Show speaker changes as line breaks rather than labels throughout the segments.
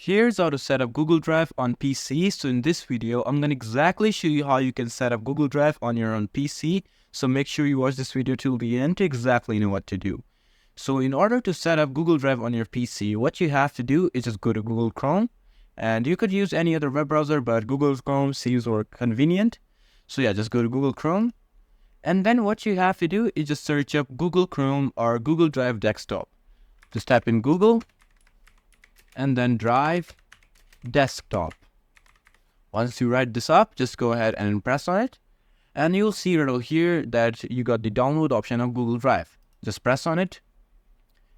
Here's how to set up Google Drive on PC. So in this video, I'm going to exactly show you how you can set up Google Drive on your own PC. So make sure you watch this video till the end to exactly know what to do. So in order to set up Google Drive on your PC, what you have to do is just go to Google Chrome. And you could use any other web browser, but Google Chrome seems more convenient. So yeah, just go to Google Chrome. And then what you have to do is just search up Google Chrome or Google Drive Desktop. Just type in Google and then Drive Desktop. Once you write this up, just go ahead and press on it. And you'll see right over here that you got the download option of Google Drive. Just press on it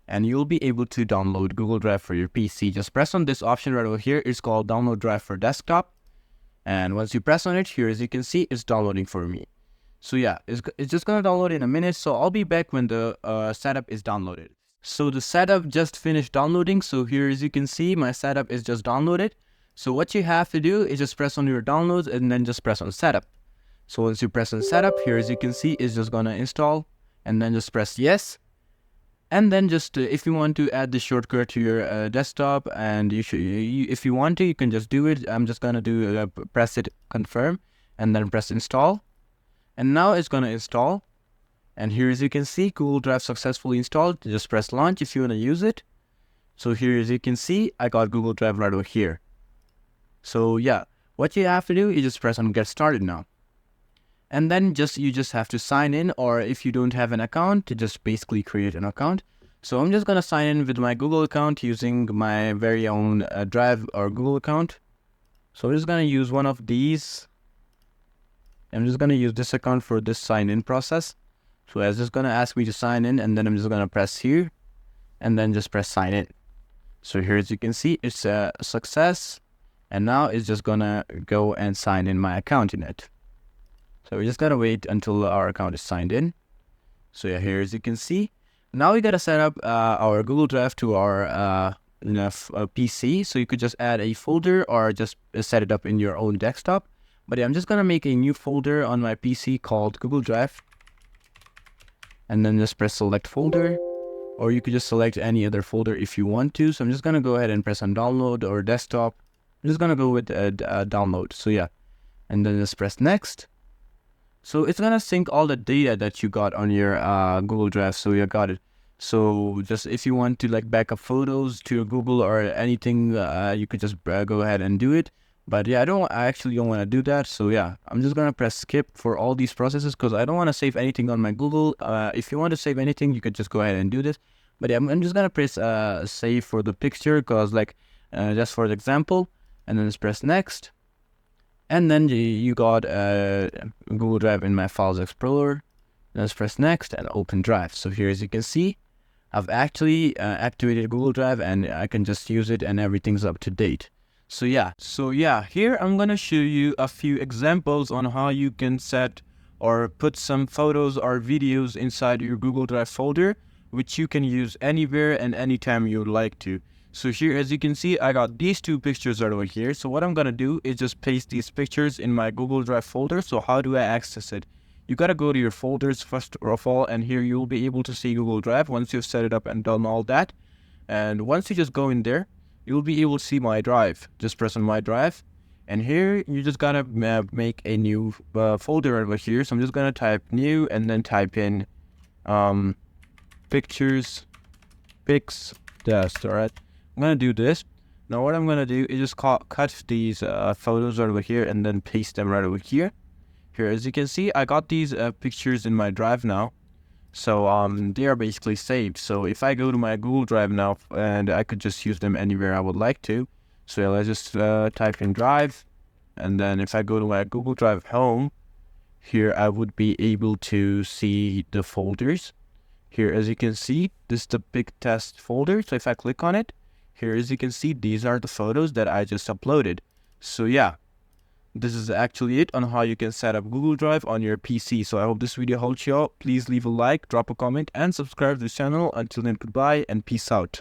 and you'll be able to download Google Drive for your PC. Just press on this option right over here. It's called Download Drive for Desktop. And once you press on it, here as you can see, it's downloading for me. So yeah, it's just gonna download in a minute. So I'll be back when the setup is downloaded. So the setup just finished downloading. So here as you can see, my setup is just downloaded. So what you have to do is just press on your downloads and then just press on setup. So once you press on setup, here as you can see, it's just gonna install and then just press yes. And then just if you want to add the shortcut to your desktop, and if you want to, you can just do it. I'm just gonna do press it confirm and then press install. And now it's gonna install. And here as you can see, Google Drive successfully installed. Just press launch if you want to use it. So here as you can see, I got Google Drive right over here. So yeah, what you have to do is just press on get started now. And then you just have to sign in, or if you don't have an account, to just basically create an account. So I'm just going to sign in with my Google account using my very own Drive or Google account. So I'm just going to use one of these. I'm just going to use this account for this sign in process. So it's just going to ask me to sign in, and then I'm just going to press here and then just press sign in. So here as you can see, it's a success. And now it's just going to go and sign in my account in it. So we just got to wait until our account is signed in. So yeah, here as you can see, now we got to set up our Google Drive to our PC. So you could just add a folder or just set it up in your own desktop. But yeah, I'm just going to make a new folder on my PC called Google Drive. And then just press select folder, or you could just select any other folder if you want to. So I'm just going to go ahead and press on download or desktop. I'm just going to go with download. So yeah, and then just press next. So it's going to sync all the data that you got on your Google Drive. So you got it. So just if you want to like back up photos to your Google or anything, you could just go ahead and do it. But yeah, I actually don't want to do that. So yeah, I'm just going to press skip for all these processes because I don't want to save anything on my Google. If you want to save anything, you could just go ahead and do this. But yeah, I'm just going to press save for the picture because like just for the example, and then just press next. And then you got Google Drive in my Files Explorer. Let's press next and open Drive. So here as you can see, I've actually activated Google Drive and I can just use it and everything's up to date. So yeah, here I'm gonna show you a few examples on how you can set or put some photos or videos inside your Google Drive folder, which you can use anywhere and anytime you would like to. So here as you can see, I got these two pictures right over here. So what I'm gonna do is just paste these pictures in my Google Drive folder. So how do I access it? You gotta go to your folders first of all, and here you'll be able to see Google Drive once you've set it up and done all that. And once you just go in there, you'll be able to see my drive. Just press on my drive, and here you just gotta make a new folder over here. So I'm just gonna type new and then type in pictures, pics, dust. All right, I'm gonna do this. Now what I'm gonna do is just cut these photos over here and then paste them right over here. Here as you can see, I got these pictures in my drive now. So they are basically saved. So if I go to my Google Drive now, and I could just use them anywhere I would like to. So yeah, let's just type in Drive, and then if I go to my Google Drive home, here I would be able to see the folders. Here as you can see, this is the big test folder. So if I click on it, here as you can see, these are the photos that I just uploaded. So yeah, this is actually it on how you can set up Google Drive on your PC. So I hope this video helped you out. Please leave a like, drop a comment, and subscribe to this channel. Until then, goodbye and peace out.